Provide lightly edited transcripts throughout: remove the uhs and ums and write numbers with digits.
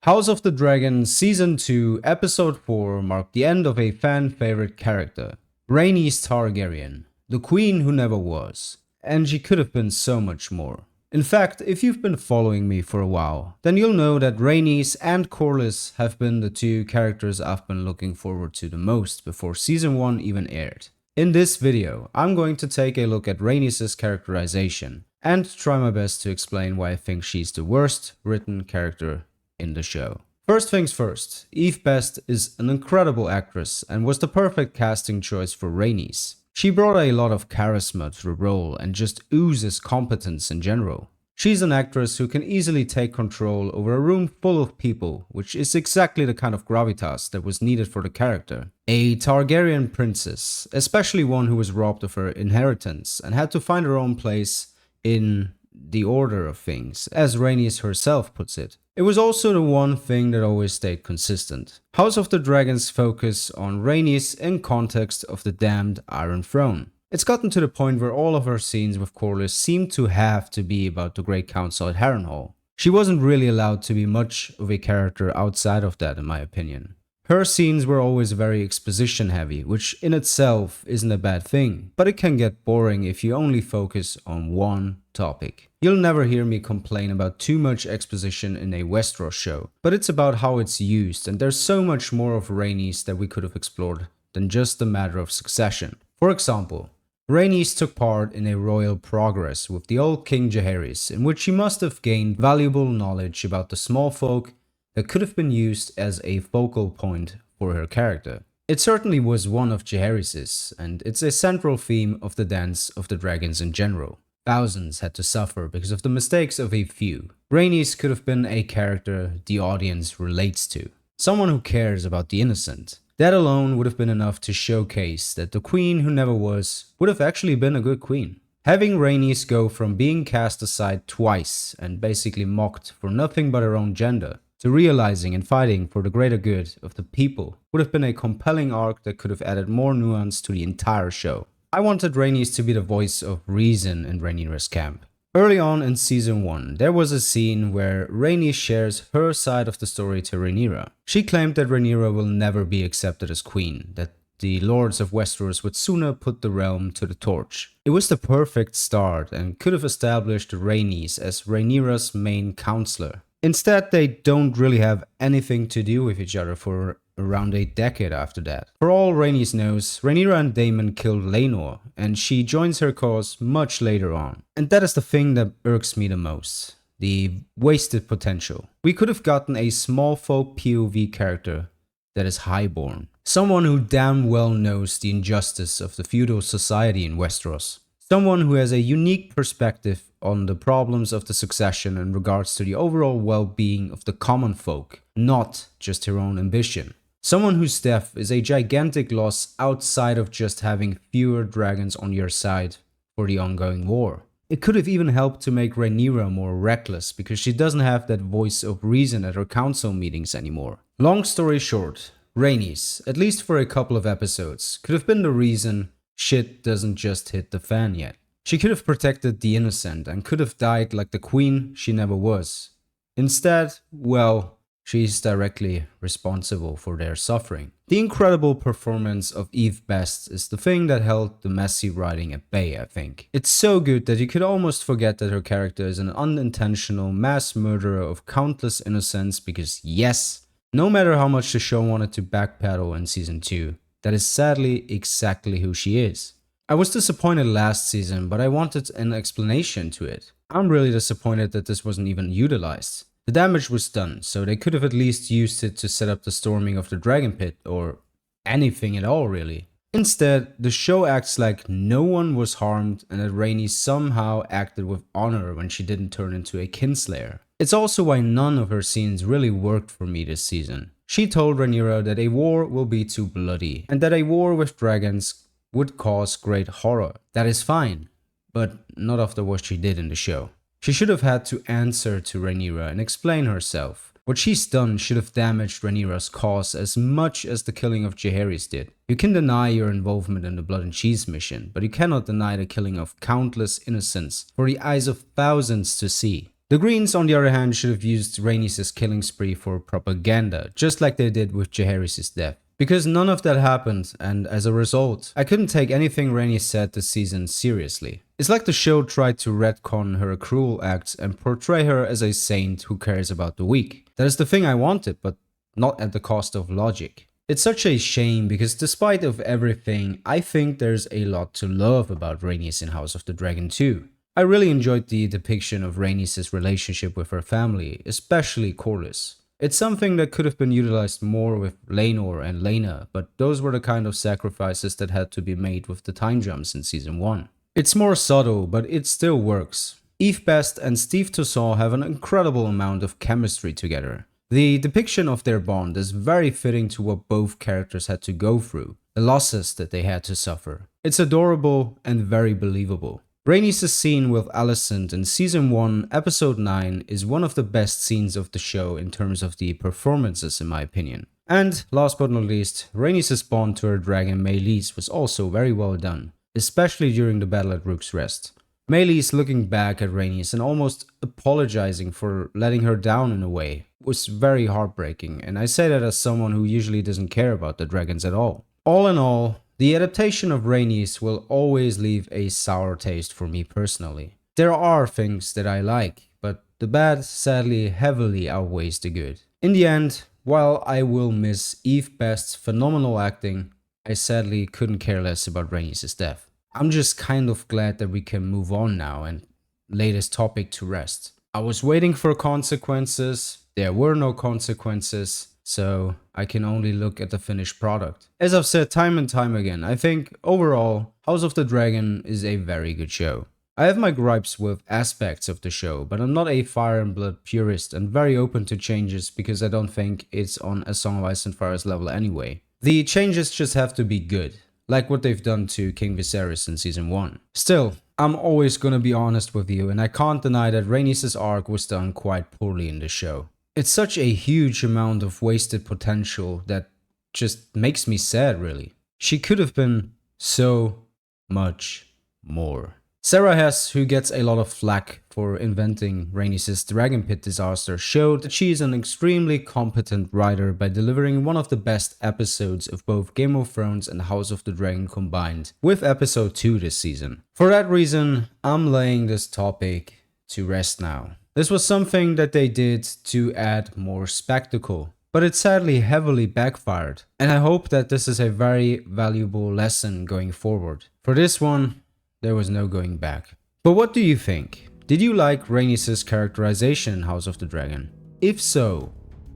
House of the Dragon Season 2 Episode 4 marked the end of a fan-favorite character, Rhaenys Targaryen, the queen who never was, and she could have been so much more. In fact, if you've been following me for a while, then you'll know that Rhaenys and Corlys have been the two characters I've been looking forward to the most before Season 1 even aired. In this video, I'm going to take a look at Rhaenys' characterization and try my best to explain why I think she's the worst written character in the show. First things first, Eve Best is an incredible actress and was the perfect casting choice for Rhaenys. She brought a lot of charisma to the role and just oozes competence in general. She's an actress who can easily take control over a room full of people, which is exactly the kind of gravitas that was needed for the character. A Targaryen princess, especially one who was robbed of her inheritance and had to find her own place in the order of things, as Rhaenys herself puts it. It was also the one thing that always stayed consistent. House of the Dragon's focus on Rhaenys in context of the damned Iron Throne. It's gotten to the point where all of her scenes with Corlys seem to have to be about the Great Council at Harrenhal. She wasn't really allowed to be much of a character outside of that, in my opinion. Her scenes were always very exposition heavy, which in itself isn't a bad thing, but it can get boring if you only focus on one topic. You'll never hear me complain about too much exposition in a Westeros show, but it's about how it's used, and there's so much more of Rhaenys that we could have explored than just the matter of succession. For example, Rhaenys took part in a royal progress with the old King Jaehaerys, in which she must have gained valuable knowledge about the small folk that could have been used as a focal point for her character. It certainly was one of Jaehaerys's, and it's a central theme of the Dance of the Dragons in general. Thousands had to suffer because of the mistakes of a few. Rhaenys could have been a character the audience relates to, someone who cares about the innocent. That alone would have been enough to showcase that the queen who never was would have actually been a good queen. Having Rhaenys go from being cast aside twice and basically mocked for nothing but her own gender, to realizing and fighting for the greater good of the people would have been a compelling arc that could have added more nuance to the entire show. I wanted Rhaenys to be the voice of reason in Rhaenyra's camp. Early on in Season 1, there was a scene where Rhaenys shares her side of the story to Rhaenyra. She claimed that Rhaenyra will never be accepted as queen, that the lords of Westeros would sooner put the realm to the torch. It was the perfect start and could have established Rhaenys as Rhaenyra's main counselor. Instead, they don't really have anything to do with each other for around a decade after that. For all Rhaenys knows, Rhaenyra and Daemon killed Laenor, and she joins her cause much later on. And that is the thing that irks me the most. The wasted potential. We could have gotten a small folk POV character that is highborn. Someone who damn well knows the injustice of the feudal society in Westeros. Someone who has a unique perspective on the problems of the succession in regards to the overall well-being of the common folk, not just her own ambition. Someone whose death is a gigantic loss outside of just having fewer dragons on your side for the ongoing war. It could have even helped to make Rhaenyra more reckless because she doesn't have that voice of reason at her council meetings anymore. Long story short, Rhaenys, at least for a couple of episodes, could have been the reason shit doesn't just hit the fan yet. She could have protected the innocent and could have died like the queen she never was. Instead, well, she's directly responsible for their suffering. The incredible performance of Eve Best is the thing that held the messy writing at bay, I think. It's so good that you could almost forget that her character is an unintentional mass murderer of countless innocents because yes, no matter how much the show wanted to backpedal in Season 2, that is sadly exactly who she is. I was disappointed last season, but I wanted an explanation to it. I'm really disappointed that this wasn't even utilized. The damage was done, so they could have at least used it to set up the storming of the Dragon Pit, or anything at all really. Instead, the show acts like no one was harmed and that Rhaenys somehow acted with honor when she didn't turn into a kinslayer. It's also why none of her scenes really worked for me this season. She told Rhaenyra that a war will be too bloody, and that a war with dragons would cause great horror. That is fine, but not after what she did in the show. She should have had to answer to Rhaenyra and explain herself. What she's done should have damaged Rhaenyra's cause as much as the killing of Jaehaerys did. You can deny your involvement in the Blood and Cheese mission, but you cannot deny the killing of countless innocents for the eyes of thousands to see. The Greens, on the other hand, should have used Rhaenys' killing spree for propaganda, just like they did with Jaehaerys' death. Because none of that happened, and as a result, I couldn't take anything Rhaenys said this season seriously. It's like the show tried to retcon her cruel acts and portray her as a saint who cares about the weak. That is the thing I wanted, but not at the cost of logic. It's such a shame because despite of everything, I think there's a lot to love about Rhaenys in House of the Dragon 2. I really enjoyed the depiction of Rhaenys' relationship with her family, especially Corlys. It's something that could have been utilized more with Laenor and Laena, but those were the kind of sacrifices that had to be made with the time jumps in Season 1. It's more subtle, but it still works. Eve Best and Steve Toussaint have an incredible amount of chemistry together. The depiction of their bond is very fitting to what both characters had to go through, the losses that they had to suffer. It's adorable and very believable. Rhaenys' scene with Alicent in Season 1, Episode 9 is one of the best scenes of the show in terms of the performances in my opinion. And last but not least, Rhaenys' bond to her dragon Meleys was also very well done, especially during the battle at Rook's Rest. Meleys looking back at Rhaenys and almost apologizing for letting her down in a way was very heartbreaking, and I say that as someone who usually doesn't care about the dragons at all. All in all, the adaptation of Rhaenys will always leave a sour taste for me personally. There are things that I like, but the bad sadly heavily outweighs the good. In the end, while I will miss Eve Best's phenomenal acting, I sadly couldn't care less about Rhaenys' death. I'm just kind of glad that we can move on now and lay this topic to rest. I was waiting for consequences, there were no consequences, so I can only look at the finished product. As I've said time and time again, I think overall, House of the Dragon is a very good show. I have my gripes with aspects of the show, but I'm not a Fire and Blood purist and very open to changes because I don't think it's on A Song of Ice and Fire's level anyway. The changes just have to be good, like what they've done to King Viserys in Season 1. Still, I'm always gonna be honest with you, and I can't deny that Rhaenys' arc was done quite poorly in the show. It's such a huge amount of wasted potential that just makes me sad, really. She could have been so much more. Sarah Hess, who gets a lot of flack for inventing Rhaenys' Dragon Pit disaster, showed that she is an extremely competent writer by delivering one of the best episodes of both Game of Thrones and House of the Dragon combined, with episode 2 this season. For that reason, I'm laying this topic to rest now. This was something that they did to add more spectacle, but it sadly heavily backfired, and I hope that this is a very valuable lesson going forward. For this one, there was no going back. But what do you think? Did you like Rhaenys' characterization in House of the Dragon? If so,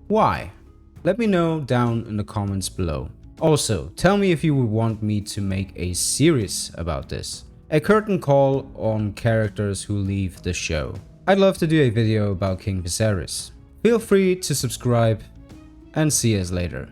why? Let me know down in the comments below. Also, tell me if you would want me to make a series about this. A curtain call on characters who leave the show. I'd love to do a video about King Viserys. Feel free to subscribe and see us later.